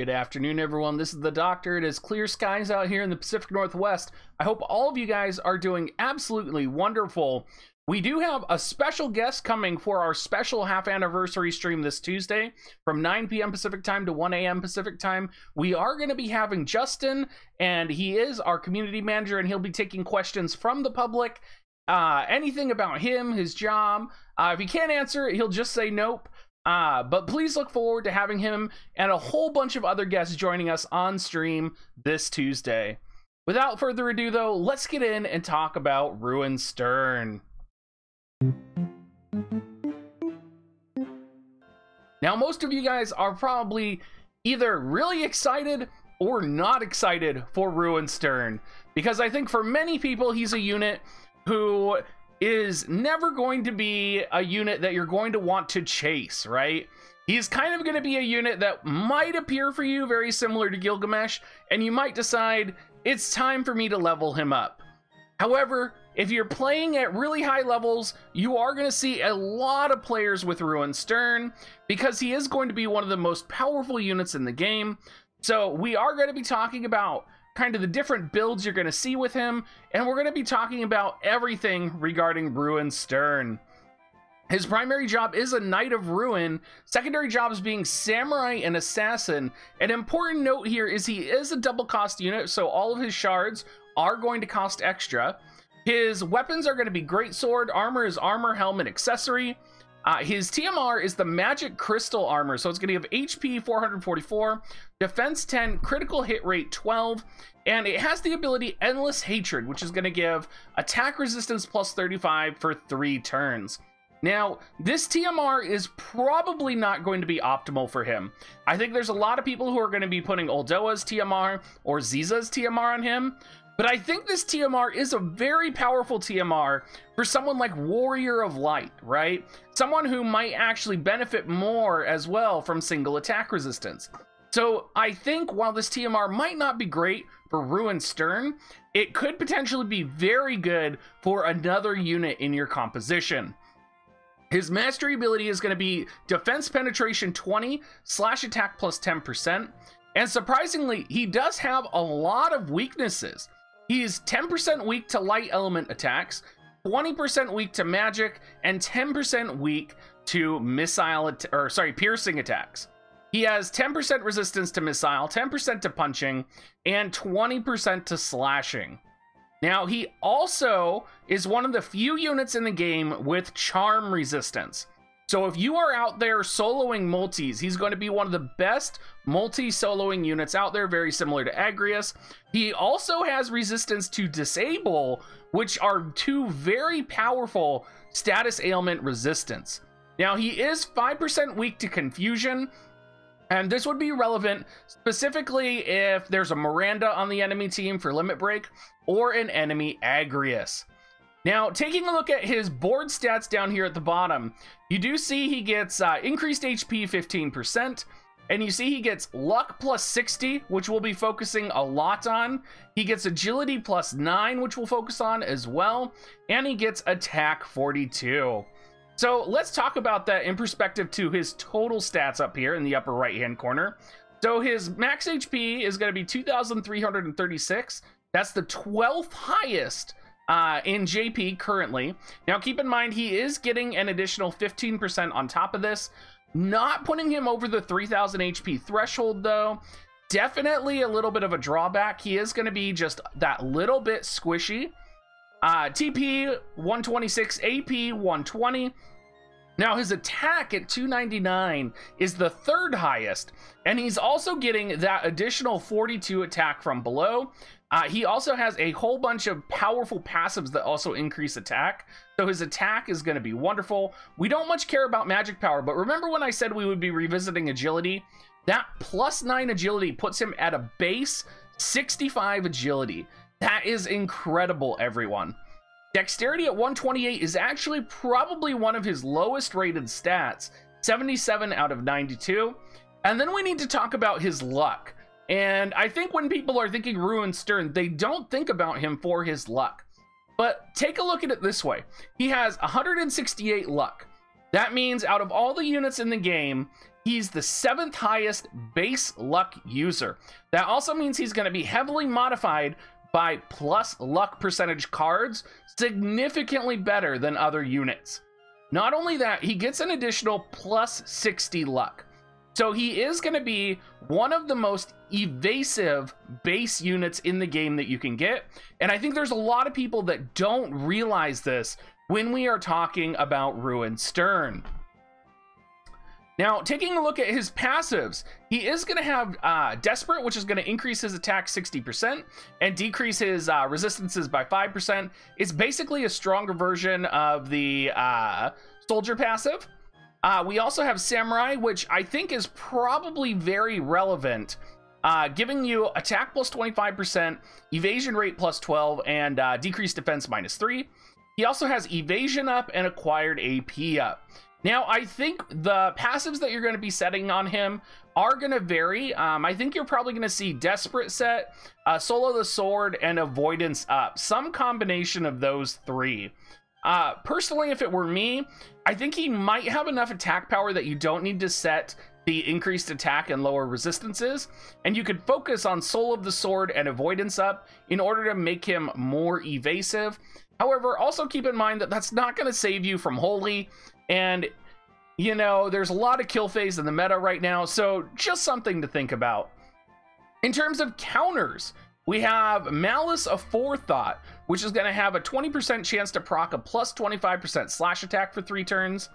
Good afternoon, everyone. This is the Doctor. It is clear skies out here in the Pacific Northwest. I hope all of you guys are doing absolutely wonderful. We do have a special guest coming for our special half anniversary stream this Tuesday from 9 p.m. Pacific time to 1 a.m. Pacific time. We are going to be having Justin, and he is our community manager, and he'll be taking questions from the public. Anything about him, his job. If he can't answer it, he'll just say nope. But please look forward to having him and a whole bunch of other guests joining us on stream this Tuesday. Without further ado, though, let's get in and talk about Ruin Sterne. Now, most of you guys are probably either really excited or not excited for Ruin Sterne, because I think for many people, he's a unit who is never going to be a unit that you're going to want to chase, right? He's kind of going to be a unit that might appear for you very similar to Gilgamesh, and you might decide it's time for me to level him up. However, if you're playing at really high levels, you are going to see a lot of players with Ruin Sterne, because he is going to be one of the most powerful units in the game. So we are going to be talking about kind of the different builds you're going to see with him, and we're going to be talking about everything regarding Ruin Sterne. His primary job is a Knight of Ruin. Secondary jobs being Samurai and Assassin. An important note here is he is a double cost unit, so all of his shards are going to cost extra. His weapons are going to be Greatsword, armor is armor, helmet, accessory. His TMR is the Magic Crystal Armor, so it's going to give HP 444, Defense 10, critical hit rate 12, and it has the ability Endless Hatred, which is going to give attack resistance plus 35 for 3 turns. Now, this TMR is probably not going to be optimal for him. I think there's a lot of people who are going to be putting Oldoa's TMR or Ziza's TMR on him, but I think this TMR is a very powerful TMR for someone like Warrior of Light, right? Someone who might actually benefit more as well from single attack resistance. So I think while this TMR might not be great for Ruin Sterne, it could potentially be very good for another unit in your composition. His mastery ability is going to be defense penetration 20, slash attack plus 10%. And surprisingly, he does have a lot of weaknesses. He's 10% weak to light element attacks, 20% weak to magic, and 10% weak to piercing attacks. He has 10% resistance to missile, 10% to punching, and 20% to slashing. Now, he also is one of the few units in the game with charm resistance. So if you are out there soloing multis, he's going to be one of the best multi-soloing units out there, very similar to Agrius. He also has resistance to disable, which are 2 very powerful status ailment resistance. Now, he is 5% weak to confusion, and this would be relevant specifically if there's a Miranda on the enemy team for limit break or an enemy Agrius. Now, taking a look at his board stats down here at the bottom, you do see he gets increased HP 15%, and you see he gets luck plus 60, which we'll be focusing a lot on. He gets agility plus 9, which we'll focus on as well, and he gets attack 42. So let's talk about that in perspective to his total stats up here in the upper right-hand corner. So his max HP is going to be 2,336. That's the 12th highest in JP currently. Now keep in mind he is getting an additional 15% on top of this, not putting him over the 3000 HP threshold though. Definitely a little bit of a drawback. He is going to be just that little bit squishy. TP 126, AP 120. Now his attack at 299 is the 3rd highest, and he's also getting that additional 42 attack from below. He also has a whole bunch of powerful passives that also increase attack, so his attack is going to be wonderful. We don't much care about magic power, but remember when I said we would be revisiting agility? That plus 9 agility puts him at a base 65 agility. That is incredible, everyone. Dexterity at 128 is actually probably one of his lowest rated stats, 77 out of 92. And then we need to talk about his luck. And I think when people are thinking Ruin Sterne, they don't think about him for his luck. But take a look at it this way. He has 168 luck. That means out of all the units in the game, he's the 7th highest base luck user. That also means he's going to be heavily modified by plus luck percentage cards, significantly better than other units. Not only that, he gets an additional plus 60 luck. So he is going to be one of the most evasive base units in the game that you can get. And I think there's a lot of people that don't realize this when we are talking about Ruin Sterne. Now, taking a look at his passives, he is going to have Desperate, which is going to increase his attack 60% and decrease his resistances by 5%. It's basically a stronger version of the Soldier passive. We also have Samurai, which I think is probably very relevant, giving you attack plus 25%, evasion rate plus 12, and decreased defense minus 3. He also has evasion up and acquired AP up. Now, I think the passives that you're going to be setting on him are going to vary. I think you're probably going to see Desperate set, Solo the Sword, and Avoidance up. Some combination of those three. Personally, if it were me, I think he might have enough attack power that you don't need to set the increased attack and lower resistances, and you could focus on Soul of the Sword and Avoidance up in order to make him more evasive. However, also keep in mind that that's not going to save you from Holy, and you know, there's a lot of kill phase in the meta right now, so just something to think about. In terms of counters, we have Malice Aforethought, which is going to have a 20% chance to proc a plus 25% slash attack for 3 turns.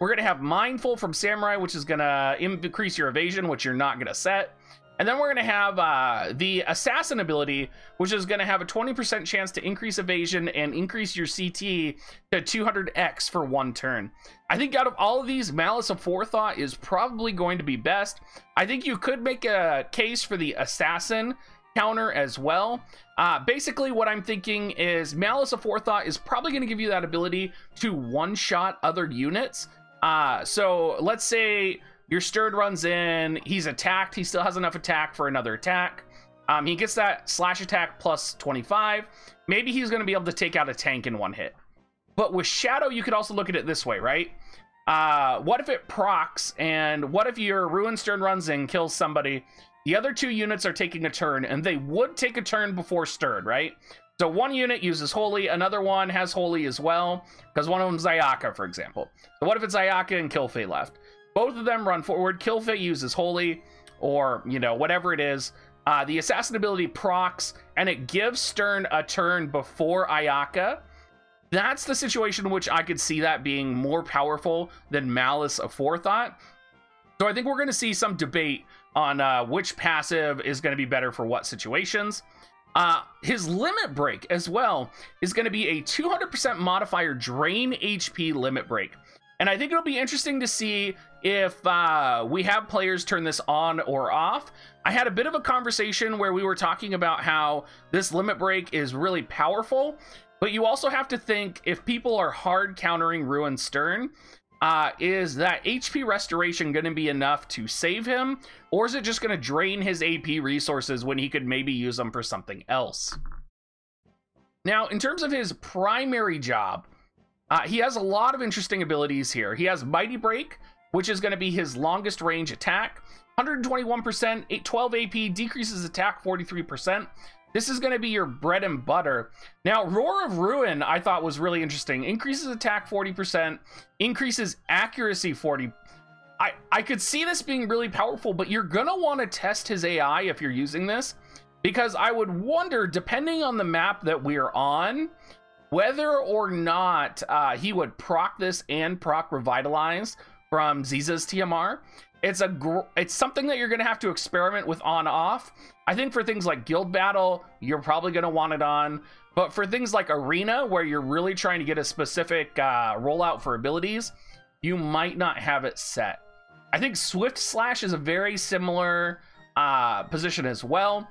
We're going to have Mindful from Samurai, which is going to increase your evasion, which you're not going to set. And then we're going to have the Assassin ability, which is going to have a 20% chance to increase evasion and increase your CT to 200x for 1 turn. I think out of all of these, Malice Aforethought is probably going to be best. I think you could make a case for the Assassin counter as well. Basically what I'm thinking is Malice Aforethought is probably going to give you that ability to one-shot other units. So let's say your Sterne runs in, he's attacked, he still has enough attack for another attack. He gets that slash attack plus 25. Maybe he's going to be able to take out a tank in 1 hit. But with Shadow, you could also look at it this way, right? What if it procs, and what if your Ruin Sterne runs in, kills somebody, the other 2 units are taking a turn, and they would take a turn before Sterne, right? So 1 unit uses Holy, another one has Holy as well, because one of them is Ayaka, for example. So what if it's Ayaka and Kilfei left? Both of them run forward. Kilfei uses Holy, or, you know, whatever it is. The Assassin ability procs, and it gives Sterne a turn before Ayaka. That's the situation in which I could see that being more powerful than Malice Aforethought. So I think we're going to see some debate on which passive is going to be better for what situations. His Limit Break as well is going to be a 200% modifier drain HP limit break. And I think it'll be interesting to see if we have players turn this on or off. I had a bit of a conversation where we were talking about how this limit break is really powerful, but you also have to think if people are hard countering Ruin Sterne, is that HP restoration going to be enough to save him, or is it just going to drain his AP resources when he could maybe use them for something else? Now, in terms of his primary job, he has a lot of interesting abilities here. He has Mighty Break, which is going to be his longest range attack. 121%, 12 AP, decreases attack 43%. This is going to be your bread and butter. Now, Roar of Ruin, I thought was really interesting. Increases attack 40%, increases accuracy 40%. I could see this being really powerful, but you're going to want to test his AI if you're using this, because I would wonder, depending on the map that we're on, whether or not he would proc this and proc Revitalize from Ziza's TMR. It's something that you're going to have to experiment with on-off. I think for things like Guild Battle, you're probably going to want it on. But for things like Arena, where you're really trying to get a specific rollout for abilities, you might not have it set. I think Swift Slash is a very similar position as well.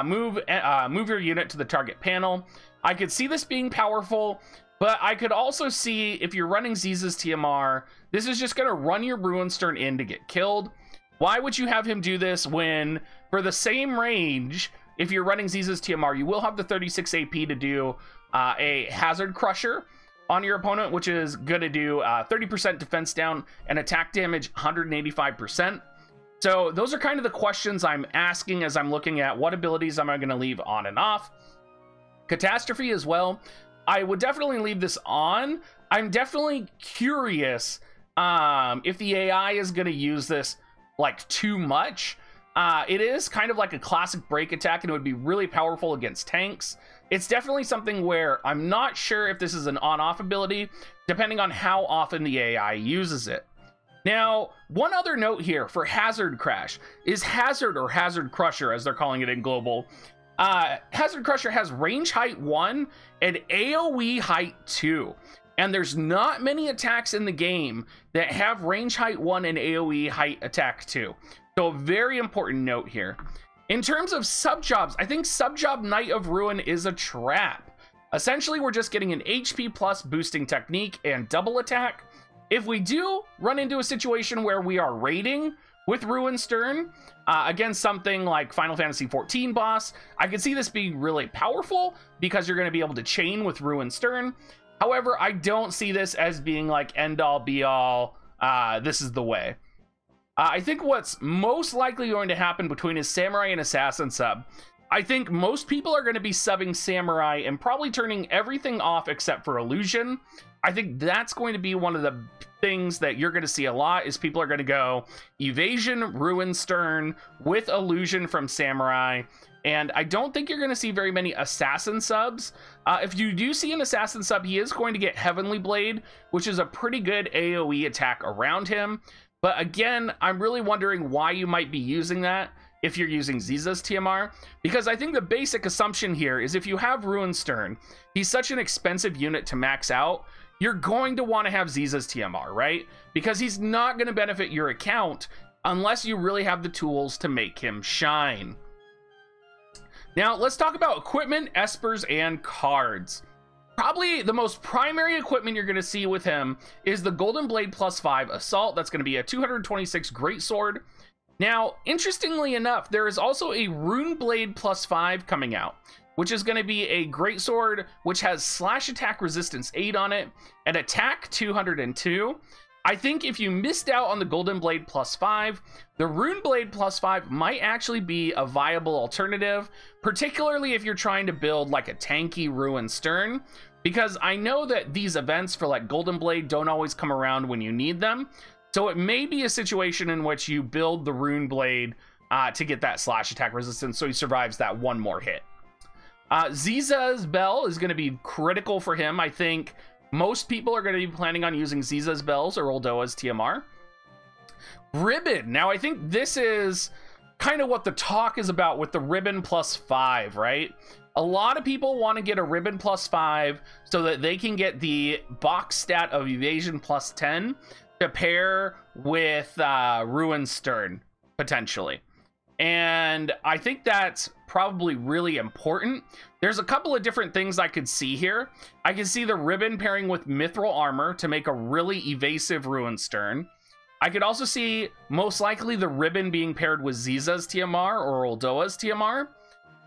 Move your unit to the target panel. I could see this being powerful, but I could also see if you're running Ziza's TMR, this is just going to run your Ruin Sterne in to get killed. Why would you have him do this when, for the same range, if you're running Ziza's TMR, you will have the 36 AP to do a Hazard Crusher. on your opponent, which is going to do 30% defense down and attack damage 185%. So those are kind of the questions I'm asking as I'm looking at what abilities am I going to leave on and off. Catastrophe as well. I would definitely leave this on. I'm definitely curious if the AI is going to use this like too much. It is kind of like a classic break attack, and it would be really powerful against tanks. It's definitely something where I'm not sure if this is an on-off ability, depending on how often the AI uses it. Now, one other note here for Hazard Crash is Hazard, or Hazard Crusher as they're calling it in global. Hazard Crusher has range height 1 and AoE height 2. And there's not many attacks in the game that have range height 1 and AoE height attack 2. So a very important note here. In terms of sub-jobs, I think sub-job Knight of Ruin is a trap. Essentially, we're just getting an HP plus boosting technique and double attack. If we do run into a situation where we are raiding with Ruin Sterne against something like Final Fantasy XIV boss, I could see this being really powerful because you're going to be able to chain with Ruin Sterne. However, I don't see this as being like end-all be-all, this is the way. I think what's most likely going to happen between his Samurai and Assassin sub, I think most people are going to be subbing Samurai and probably turning everything off except for Illusion. I think that's going to be one of the things that you're going to see a lot, is people are going to go Evasion, Ruin Sterne with Illusion from Samurai. And I don't think you're going to see very many Assassin subs. If you do see an Assassin sub, he is going to get Heavenly Blade, which is a pretty good AoE attack around him. But again, I'm really wondering why you might be using that if you're using Ziza's TMR, because I think the basic assumption here is if you have Ruin Sterne, he's such an expensive unit to max out, you're going to want to have Ziza's TMR, right? Because he's not going to benefit your account unless you really have the tools to make him shine. Now, let's talk about equipment, Espers, and cards. Probably the most primary equipment you're going to see with him is the Golden Blade +5 Assault. That's going to be a 226 Greatsword. Now, interestingly enough, there is also a Rune Blade +5 coming out, which is going to be a Greatsword which has slash attack resistance 8 on it and attack 202. I think if you missed out on the Golden Blade +5, the Rune Blade +5 might actually be a viable alternative, particularly if you're trying to build like a tanky Ruin Sterne, because I know that these events for like Golden Blade don't always come around when you need them. So it may be a situation in which you build the Rune Blade to get that slash attack resistance so he survives that one more hit. Ziza's Bell is going to be critical for him. I think most people are going to be planning on using Ziza's Bells or Oldoa's TMR. Ribbon. Now, I think this is kind of what the talk is about with the Ribbon +5, right? A lot of people want to get a Ribbon +5 so that they can get the box stat of Evasion +10 to pair with Ruin Sterne, potentially. And I think that's probably really important. There's a couple of different things I could see here. I can see the Ribbon pairing with Mithril Armor to make a really evasive Ruin Sterne. I could also see most likely the Ribbon being paired with Ziza's TMR or Oldoa's TMR.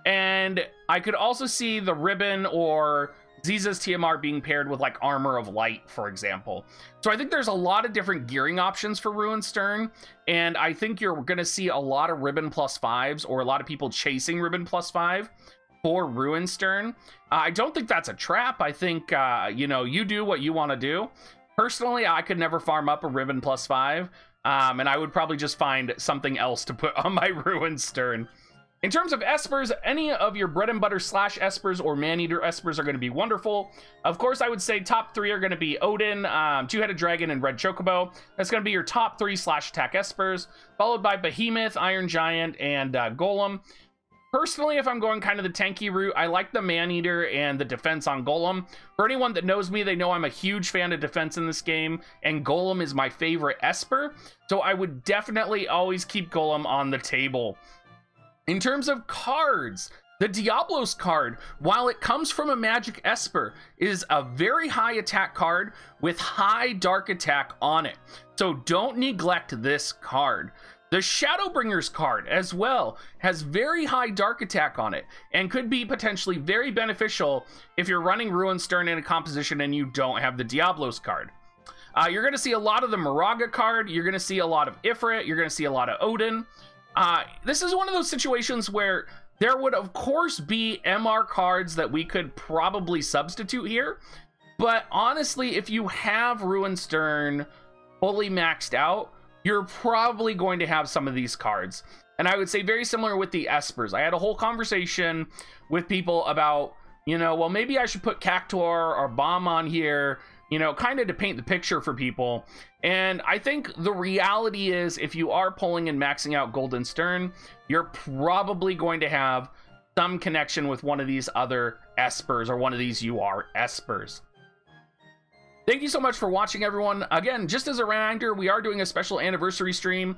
And I could also see the Ribbon or Ziza's TMR being paired with like Armor of Light, for example. So I think there's a lot of different gearing options for Ruin Sterne, and I think you're going to see a lot of Ribbon +5s or a lot of people chasing Ribbon +5 for Ruin Sterne. I don't think that's a trap. I think, you know, you do what you want to do. Personally, I could never farm up a Ribbon +5, and I would probably just find something else to put on my Ruin Sterne. In terms of Espers, any of your bread and butter slash Espers or Maneater Espers are going to be wonderful. Of course, I would say top 3 are going to be Odin, Two-Headed Dragon, and Red Chocobo. That's going to be your top 3 slash attack Espers, followed by Behemoth, Iron Giant, and Golem. Personally, if I'm going kind of the tanky route, I like the Maneater and the defense on Golem. For anyone that knows me, they know I'm a huge fan of defense in this game, and Golem is my favorite Esper, so I would definitely always keep Golem on the table. In terms of cards, the Diablos card, while it comes from a magic Esper, is a very high attack card with high dark attack on it. So don't neglect this card. The Shadowbringer's card as well has very high dark attack on it and could be potentially very beneficial if you're running Ruin Sterne in a composition and you don't have the Diablos card. You're going to see a lot of the Moraga card, you're going to see a lot of Ifrit, you're going to see a lot of Odin. This is one of those situations where there would of course be MR cards that we could probably substitute here, but honestly, if you have Ruin Sterne fully maxed out, you're probably going to have some of these cards. And I would say very similar with the Espers. I had a whole conversation with people about, you know, well, maybe I should put Cactuar or Bomb on here, you know, kind of to paint the picture for people. And I think the reality is, if you are pulling and maxing out Golden Sterne, you're probably going to have some connection with one of these other Espers or one of these UR Espers. Thank you so much for watching, everyone. Again, just as a reminder, we are doing a special anniversary stream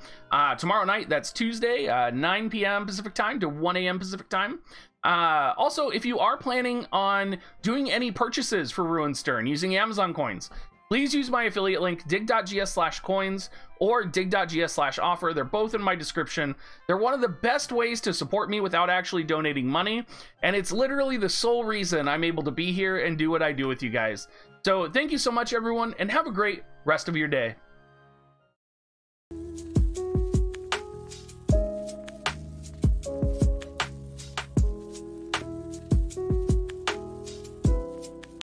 tomorrow night. That's Tuesday, 9 p.m. Pacific time to 1 a.m. Pacific time. Also, if you are planning on doing any purchases for Ruin Sterne using Amazon coins, please use my affiliate link, dig.gs/coins or dig.gs/offer. They're both in my description. They're one of the best ways to support me without actually donating money, and it's literally the sole reason I'm able to be here and do what I do with you guys. So thank you so much, everyone, and have a great rest of your day.